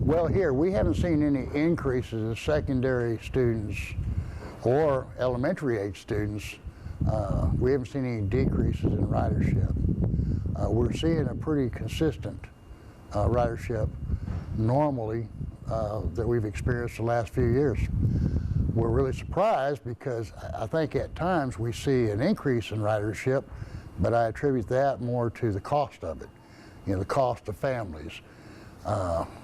Well, here, we haven't seen any increases in secondary students or elementary age students. We haven't seen any decreases in ridership. We're seeing a pretty consistent ridership normally that we've experienced the last few years. We're really surprised because I think at times we see an increase in ridership, but I attribute that more to the cost of it, the cost of families.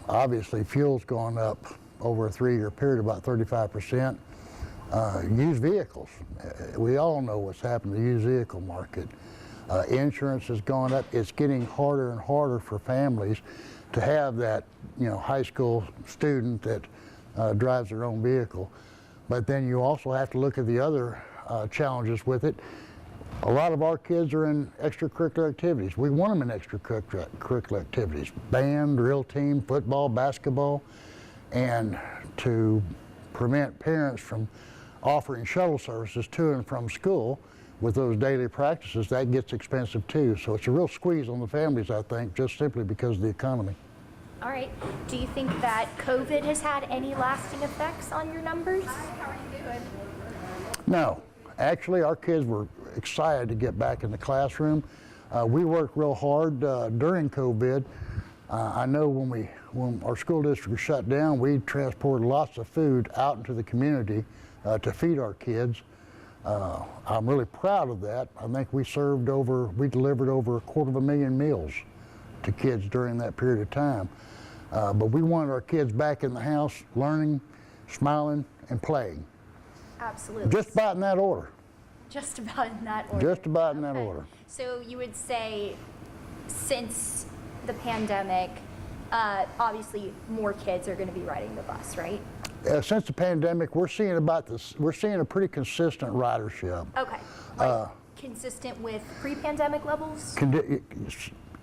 Obviously, fuel's gone up over a 3-year period about 35%. Used vehicles, we all know what's happened to the used vehicle market. Insurance has gone up. It's getting harder and harder for families to have that, high school student that drives their own vehicle. But then you also have to look at the other challenges with it. A lot of our kids are in extracurricular activities. We want them in extracurricular activities, band, drill team, football, basketball, and to prevent parents from offering shuttle services to and from school with those daily practices, that gets expensive too. So it's a real squeeze on the families, I think, just simply because of the economy. All right. Do you think that COVID has had any lasting effects on your numbers? Hi, how are you doing? No. Actually, our kids were excited to get back in the classroom. We worked real hard during COVID. I know when our school district was shut down, we transported lots of food out into the community to feed our kids. I'm really proud of that. I think we delivered over 250,000 meals to kids during that period of time. But we wanted our kids back in the house, learning, smiling, and playing. Absolutely. Just about in that order. Just about in that order. Just about in that order. So you would say, since the pandemic, obviously more kids are going to be riding the bus, right? Since the pandemic, we're seeing a pretty consistent ridership. Okay. Consistent with pre-pandemic levels?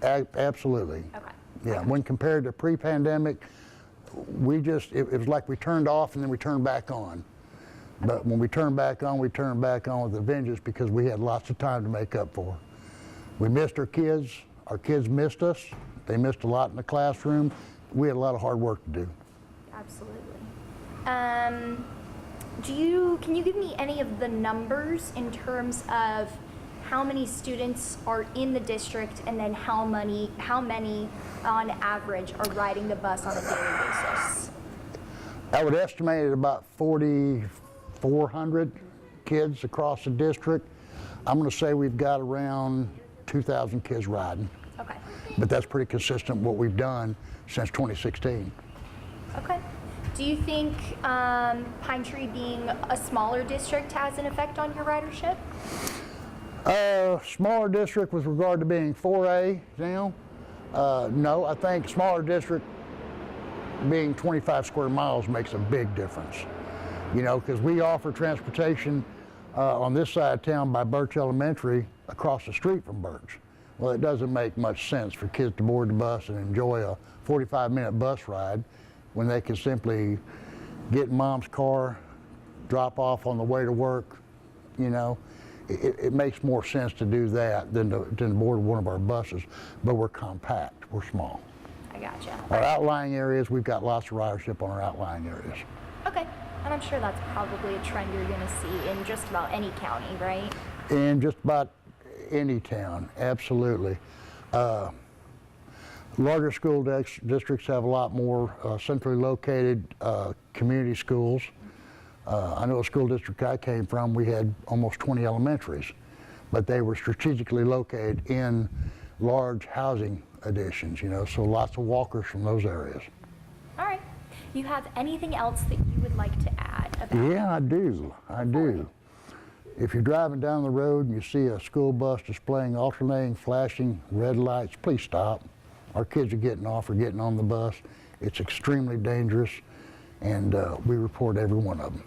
Absolutely. Okay. Yeah. When compared to pre-pandemic, it was like we turned off and then we turned back on. But when we turned back on with a vengeance because we had lots of time to make up for. We missed our kids missed us. They missed a lot in the classroom. We had a lot of hard work to do. Absolutely. Can you give me any of the numbers in terms of how many students are in the district and then how many on average are riding the bus on a daily basis? I would estimate it about 4,400 kids across the district. I'm going to say we've got around 2,000 kids riding. Okay. But that's pretty consistent with what we've done since 2016. Okay. Do you think Pine Tree being a smaller district has an effect on your ridership? Smaller district with regard to being 4A now? No, I think smaller district being 25 square miles makes a big difference. Because we offer transportation on this side of town by Birch Elementary across the street from Birch. Well, it doesn't make much sense for kids to board the bus and enjoy a 45-minute bus ride when they can simply get in mom's car, drop off on the way to work. It makes more sense to do that than to board one of our buses, but we're compact, we're small. I gotcha. Our outlying areas, we've got lots of ridership on our outlying areas. Okay, and I'm sure that's probably a trend you're going to see in just about any county, right? In just about any town, absolutely. Larger school districts have a lot more centrally located community schools. I know a school district I came from, we had almost 20 elementaries, but they were strategically located in large housing additions, so lots of walkers from those areas. All right. You have anything else that you would like to add about? Yeah, I do. If you're driving down the road and you see a school bus displaying alternating, flashing red lights, please stop. Our kids are getting off or getting on the bus. It's extremely dangerous, and we report every one of them.